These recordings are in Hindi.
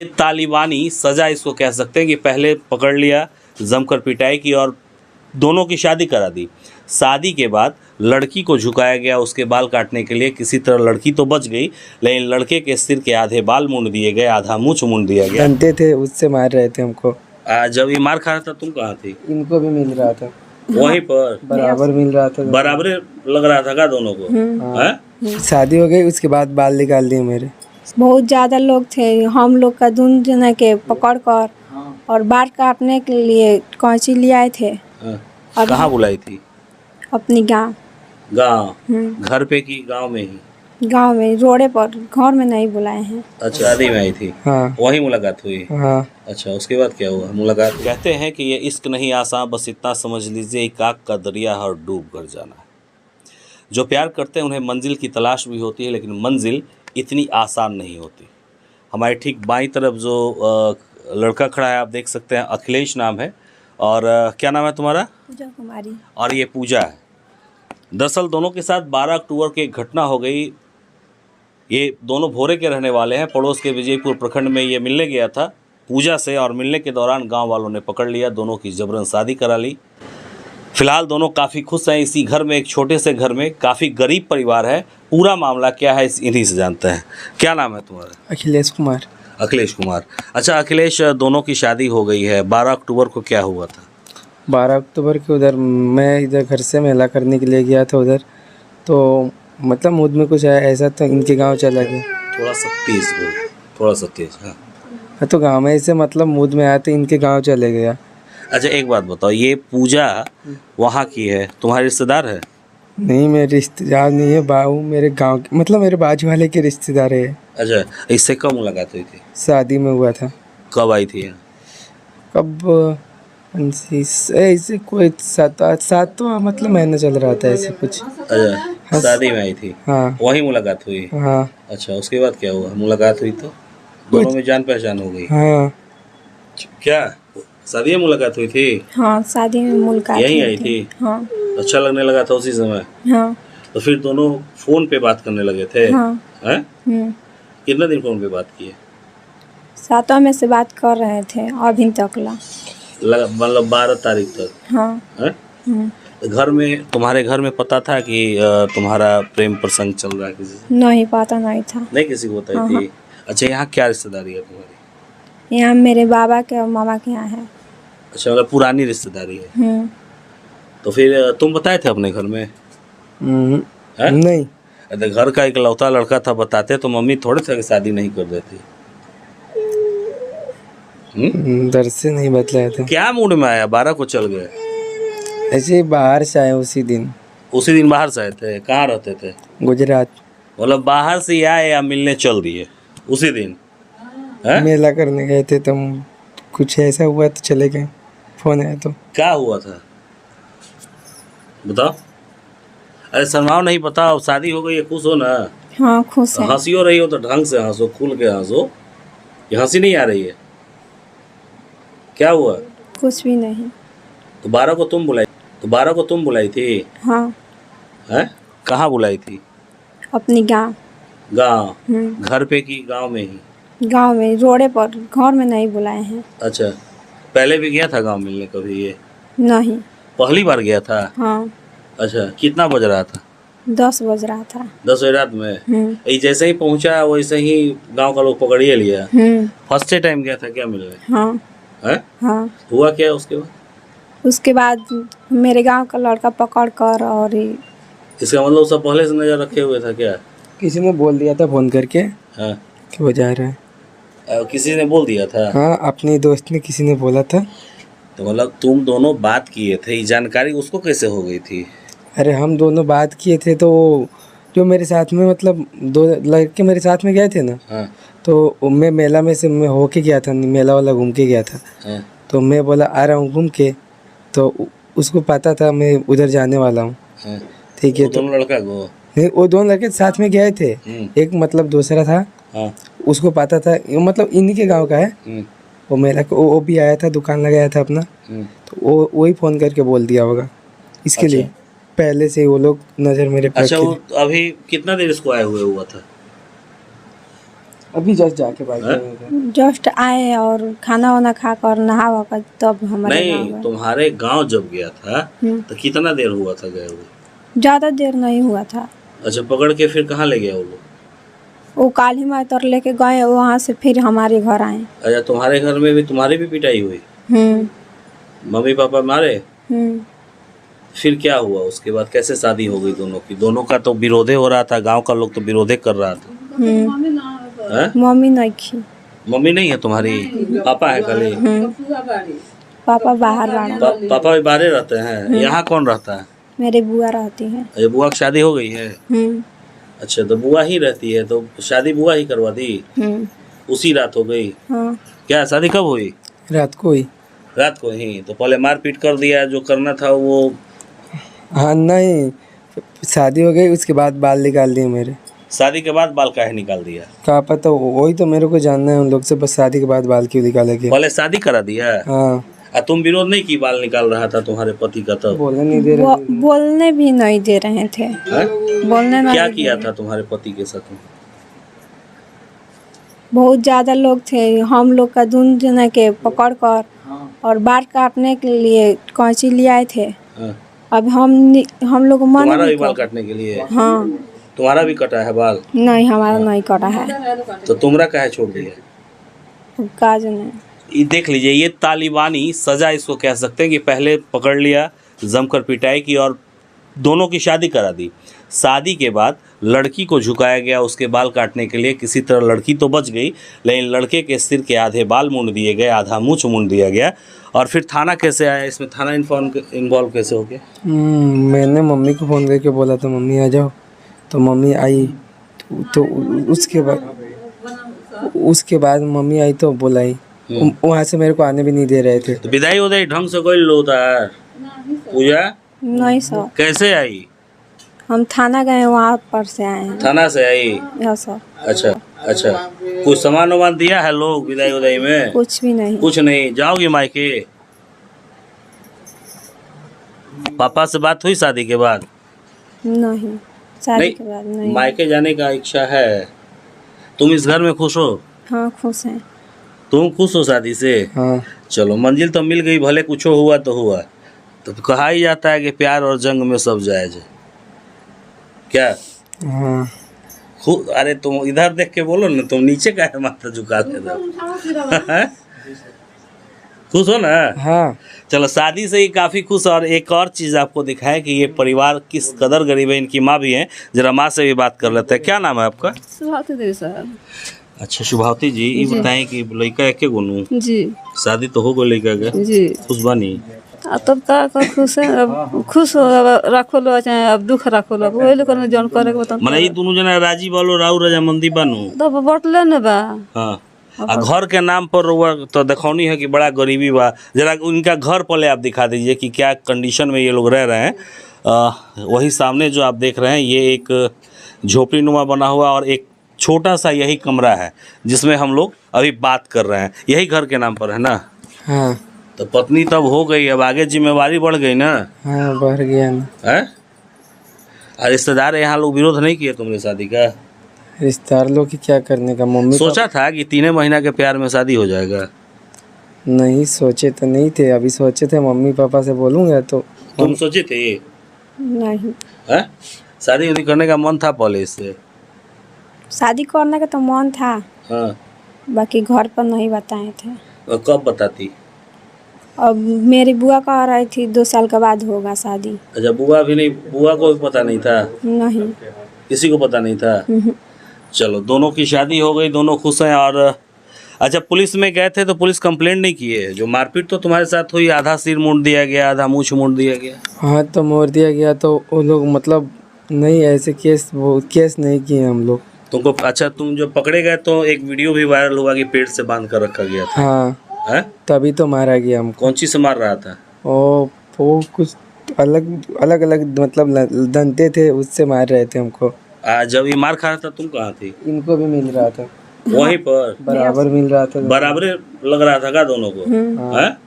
तालिबानी सजा इसको कह सकते हैं कि पहले पकड़ लिया, जमकर पिटाई की और दोनों की शादी करा दी। शादी के बाद लड़की को झुकाया गया उसके बाल काटने के लिए। किसी तरह लड़की तो बच गई, लेकिन लड़के के सिर के आधे बाल मुंड दिए गए, आधा मूंछ मुंड दिया गया। बनते थे उससे मार रहे थे हमको। जब ये मार खा रहा था तुम कहाँ थी? इनको भी मिल रहा था, वहीं पर बराबर मिल रहा था। बराबर लग रहा था का दोनों को? हैं? शादी हो गई उसके बाद बाल निकाल दिए मेरे। बहुत ज़्यादा लोग थे, हम लोग का दून जना के पकड़ कर और बाल काटने के लिए कैंची ले आए थे। कहाँ बुलाई थी? अपनी गांव घर पे की गांव में ही? गांव में, रोडे पर, घर में नहीं बुलाए हैं। अच्छा, शादी में आई थी? हाँ। वही मुलाकात हुई? हाँ। अच्छा, उसके बाद क्या हुआ मुलाकात? कहते हैं कि ये इश्क नहीं आसान, बस इतना समझ लीजिए एक आग का दरिया है और डूब कर जाना है। जो प्यार करते हैं उन्हें मंजिल की तलाश भी होती है, लेकिन मंजिल इतनी आसान नहीं होती। हमारे ठीक बाईं तरफ जो लड़का खड़ा है आप देख सकते हैं, अखिलेश नाम है। और क्या नाम है तुम्हारा? पूजा कुमारी। और ये पूजा है। दरअसल दोनों के साथ 12 अक्टूबर की एक घटना हो गई। ये दोनों भोरे के रहने वाले हैं, पड़ोस के विजयपुर प्रखंड में ये मिलने गया था पूजा से, और मिलने के दौरान गांव वालों ने पकड़ लिया, दोनों की जबरन शादी करा ली। फिलहाल दोनों काफ़ी खुश हैं इसी घर में, एक छोटे से घर में, काफ़ी गरीब परिवार है। पूरा मामला क्या है इन्हीं से जानते हैं। क्या नाम है तुम्हारा? अखिलेश कुमार। अखिलेश कुमार। अच्छा अखिलेश, दोनों की शादी हो गई है, 12 अक्टूबर को क्या हुआ था? 12 अक्टूबर के उधर मैं इधर घर से मेला करने के लिए गया था उधर, तो मतलब मूड में कुछ आया ऐसा, तो इनके गांव चला गया। थोड़ा सा तेज बोल, थोड़ा सा तेज। हाँ, तो गांव में ऐसे मतलब मूड में आया तो इनके गांव चले गया। अच्छा एक बात बताओ, ये पूजा वहाँ की है, तुम्हारे रिश्तेदार है? नहीं, मेरे रिश्तेदार नहीं है, बाबू मेरे गांव के, मतलब मेरे बाजू वाले के रिश्तेदार है। अच्छा, इससे कब मुलाकात हुई थी? शादी में हुआ था। कब आई थी यहाँ? कब ऐसे कोई 7 तो मतलब महीना चल रहा था ऐसे कुछ। अच्छा, शादी में आई थी? हाँ। वही मुलाकात हुई? हाँ। अच्छा, उसके बाद क्या हुआ? मुलाकात हुई तो दोनों में जान पहचान हो गई? हाँ। क्या शादी में मुलाकात हुई थी? हाँ, शादी में मुलाकात यहीं आई थी? हाँ। अच्छा लगने लगा था उसी समय? हाँ। तो फिर दोनों फोन पे बात करने लगे थे? हाँ। हैं? कितना दिन फोन पे बात किए? 7 में से बात कर रहे थे अभी तक मतलब 12 तारीख तक? हाँ। घर में, तुम्हारे घर में पता था कि तुम्हारा प्रेम प्रसंग चल रहा है किसी से? नहीं, पता नहीं था। नहीं किसी को बताई थी? अच्छा, यहाँ क्या रिश्तेदारी है तुम्हारी? यहाँ मेरे बाबा के और मामा के यहाँ है। अच्छा, मतलब पुरानी रिश्तेदारी है। तो फिर तुम बताए थे अपने घर में? नहीं। अरे घर का इकलौता लड़का था, बताते तो मम्मी थोड़े थे कि शादी नहीं कर देती। डर से नहीं बतलाया था। क्या मूड में आया, 12 को चल गए? ऐसे ही बाहर से आए उसी दिन। उसी दिन बाहर से आए थे? कहाँ रहते थे? गुजरात। मतलब बाहर से आए या मिलने चल दिए उसी दिन? मेला करने गए थे, तो कुछ ऐसा हुआ तो चले गए, फोन आया तो। क्या हुआ था बताओ? अरे शर्माओ नहीं, पता अब शादी हो गई है, खुश हो ना? हाँ, खुश है। हंसी हो रही हो तो ढंग से हंसो, खुल के हंसो। ये हंसी नहीं आ रही है, क्या हुआ? कुछ भी नहीं। तो 12 को तुम बुलाई थी? हाँ। हैं? कहाँ बुलाई थी? अपनी गांव। घर पे की गांव में ही? गांव में, रोडे पर, घर में नहीं बुलाए हैं। अच्छा, पहले भी गया था गांव मिलने कभी ये? नहीं। पहली बार गया था? हाँ। अच्छा, कितना बज रहा था? 10 बज रहा था। 10 बजे रात में? जैसे ही पहुंचा वैसे ही गांव का लोग पकड़िए लिया? फर्स्ट टाइम गया था क्या मिलने? हाँ। है? हाँ। हुआ क्या उसके बाद? उसके बाद मेरे गांव का लड़का पकड़ कर, और इसका मतलब सब पहले से नजर रखे हुए था क्या? किसी ने बोल दिया था फोन करके। हाँ। कि वो जा रहा है। किसी ने बोल दिया था? हाँ, अपने दोस्त ने, किसी ने बोला था। तो मतलब तुम दोनों बात किए थे, ये जानकारी उसको कैसे हो गई थी? अरे हम दोनों बात किए थे, तो जो मेरे साथ में, मतलब 2 लड़के मेरे साथ में गए थे ना। हाँ। तो मैं मेला में से मैं होके गया था, मेला वाला घूम के गया था। हाँ। तो मैं बोला आ रहा हूँ घूम के, तो उसको पता था मैं उधर जाने वाला हूँ। हाँ। ठीक है। तो दोनों लड़का को? नहीं, वो 2 लड़के साथ में गए थे। एक मतलब दूसरा था। हाँ। उसको पता था, मतलब इन्हीं के गांव का है। वो मेला को वो भी आया था, दुकान लगाया था अपना। तो वो वही फोन करके बोल दिया होगा इसके। अच्छा। लिए पहले से वो लोग नजर मेरे पे। अच्छा, वो अभी कितना देर इसको आए हुए हुआ था? अभी जस्ट जाके बाइक में जस्ट आए और खाना वाना खा कर नहा वहा कर तब हमारे गाँव नहीं, गए। तुम्हारे गांव जब गया था तो कितना देर हुआ था गए हुए? ज़्यादा देर नहीं हुआ था। अच्छा, पकड़ के फिर कहाँ ले गया वो लोग? वो काली माँ तर लेके गए, वहाँ से फिर हमारे घर आए। अच्छा, तुम्हारे घर में भी तुम्हारी भी पिटाई हुई? मम्मी पापा मारे? फिर क्या हुआ उसके बाद? कैसे शादी हो गई दोनों की? दोनों का तो विरोधे हो रहा था, गांव का लोग तो विरोधे कर रहा था। हैं? मम्मी नहीं थी। मम्मी नहीं है तुम्हारी? पापा है खाली? पापा बाहर रहा। पापा भी बाहर रहते हैं? यहाँ कौन रहता है? मेरे बुआ रहती है। अच्छा, बुआ की शादी हो गई है? अच्छा, तो बुआ ही रहती है तो शादी बुआ ही करवा दी? उसी रात हो गई? हाँ। क्या शादी कब हुई? रात को ही। रात को ही? तो पहले मारपीट कर दिया, जो करना था वो? हाँ नहीं, शादी हो गई उसके बाद बाल निकाल दिए मेरे। शादी के बाद बाल काहे निकाल दिया? कहा पता, वही तो मेरे को जानना है उन लोग से, बस शादी के बाद बाल क्यों निकाले गए। पहले शादी करा दिया? हाँ। तुम विरोध नहीं की बाल निकाल रहा था तुम्हारे पति का तब? बोलने नहीं दे रहे। बोलने भी नहीं दे रहे थे। बोलने नहीं। क्या किया था तुम्हारे पति के साथ? बहुत ज्यादा लोग थे, हम लोग का दून जना के पकड़ कर और बाल काटने के लिए कैंची ले आए थे। हाँ। अब हम लोग मन तुम्हारा भी भी बाल काटने के लिए? हाँ। तुम्हारा भी कटा है बाल? नहीं, हमारा नहीं कटा है। तो तुमरा काहे छोड़ दिया? काज नहीं। ये देख लीजिए, ये तालिबानी सजा इसको कह सकते हैं कि पहले पकड़ लिया, जमकर पिटाई की और दोनों की शादी करा दी। शादी के बाद लड़की को झुकाया गया उसके बाल काटने के लिए। किसी तरह लड़की तो बच गई, लेकिन लड़के के सिर के आधे बाल मुंड दिए गए, आधा मूंछ मुंड दिया गया। और फिर थाना कैसे आया इसमें? थाना इन्वॉल्व कैसे हो गया? मैंने मम्मी को फ़ोन करके बोला था मम्मी आ जाओ, तो मम्मी आई। तो उसके बाद मम्मी आई तो बुलाई। वहाँ से मेरे को आने भी नहीं दे रहे थे। तो विदाई उदाई ढंग से कोई लो उतार पूजा? नहीं सर, कैसे आई? हम थाना गए, वहाँ पर से आए हैं। थाना से आई? Yes sir. अच्छा अच्छा, कुछ सामान वामान दिया है लोग विदाई उदाई में? कुछ भी नहीं। कुछ नहीं। जाओगी मायके? पापा से बात हुई शादी के बाद? नहीं, शादी के बाद नहीं। मायके जाने का इच्छा है? तुम इस घर में खुश हो? हाँ, खुश हैं। तुम खुश हो शादी से? हाँ। चलो, मंजिल तो मिल गई, भले कुछ हुआ तो हुआ। तो कहा ही जाता है कि प्यार और जंग में सब जायज है। क्या? हाँ। अरे तुम इधर देख के बोलो ना, तुम नीचे का है माथा झुका के दो। खुश हो ना? हाँ। चलो, शादी से ही काफ़ी खुश। और एक और चीज़ आपको दिखाएं कि ये परिवार किस कदर गरीब है। इनकी माँ भी है, जरा माँ से भी बात कर लेते हैं। क्या नाम है आपका? शुभावती देवी सर। अच्छा, शुभावती जी, ये बताएं कि लड़का है के गोनू? जी शादी तो हो गई लड़का के? जी। खुश बानी? तब का खुश है, अब खुश हो, अब रखो लो चाहे अब दुख रखो लो, वही लोग ने जौन करे के बता। माने ये दोनों जना राजी बालो राउ रजामंदी बानू? तो बटले न बा। हाँ। आ घर के नाम पर हुआ तो दिखौनी है कि बड़ा गरीबी बा। जरा उनका घर पहले आप दिखा दीजिए कि क्या कंडीशन में ये लोग रह रहे हैं। वही सामने जो आप देख रहे हैं, ये एक झोपड़ी नुमा बना हुआ और एक छोटा सा यही कमरा है जिसमें हम लोग अभी बात कर रहे हैं। यही घर के नाम पर है ना? हाँ। तो पत्नी तब हो गई, अब आगे जिम्मेवारी बढ़ गई ना? हाँ, बढ़ गया ना। है? और रिश्तेदार यहाँ लोग विरोध नहीं किए तुमने शादी का? रिश्तेदार लोग की क्या करने का। मम्मी सोचा था कि 3 महीना के प्यार में शादी हो जाएगा? नहीं सोचे तो नहीं थे, अभी सोचे थे मम्मी पापा से बोलूँगा तो। तुम सोचे थे? नहीं, है? शादी उदी करने का मन था पहले इससे? शादी करने का तो मन था, हाँ। बाकी घर पर नहीं बताए थे। और कब बताती? अब मेरी बुआ कह रही थी 2 साल के बाद होगा शादी। अच्छा, बुआ भी नहीं? बुआ को भी पता नहीं था? नहीं। किसी को पता नहीं था? चलो, दोनों की शादी हो गई, दोनों खुश हैं। और अच्छा, पुलिस में गए थे तो पुलिस कंप्लेंट नहीं किए? जो मारपीट तो तुम्हारे साथ हुई, आधा सिर मुंड दिया गया, आधा मूंछ मुंड दिया गया। हाँ, तो मोड़ दिया गया तो वो लोग मतलब नहीं, ऐसे केस नहीं किए हम लोग। तुमको? अच्छा, तुम जो पकड़े गए तो एक वीडियो भी वायरल हुआ कि पेट से बांध कर रखा गया था। हाँ। है? तभी तो मारा गया हमको। कौन चीज से मार रहा था? वो कुछ अलग मतलब दंते थे, उससे मार रहे थे हमको। जब ये मार खा रहा था तुम कहाँ थी? इनको भी मिल रहा था, वहीं पर बराबर मिल रहा था। बराबरे लग रहा था का दोनों को? है?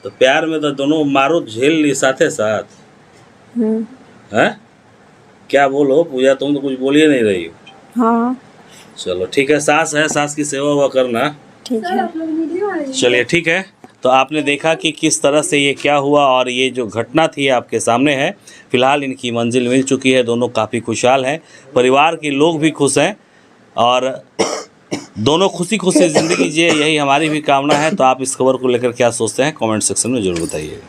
तो प्यार में तो दोनों मारो झेल ली साथे साथ। है? क्या बोलो पूजा, तुम तो कुछ बोलिए नहीं रही हो। हाँ। चलो ठीक है, सास है, सास की सेवा हुआ करना। ठीक है। चलिए ठीक है। तो आपने देखा कि किस तरह से ये क्या हुआ और ये जो घटना थी आपके सामने है। फिलहाल इनकी मंजिल मिल चुकी है, दोनों काफ़ी खुशहाल हैं, परिवार के लोग भी खुश हैं और दोनों खुशी खुशी ज़िंदगी जिए, यही हमारी भी कामना है। तो आप इस खबर को लेकर क्या सोचते हैं कमेंट सेक्शन में ज़रूर बताइएगा।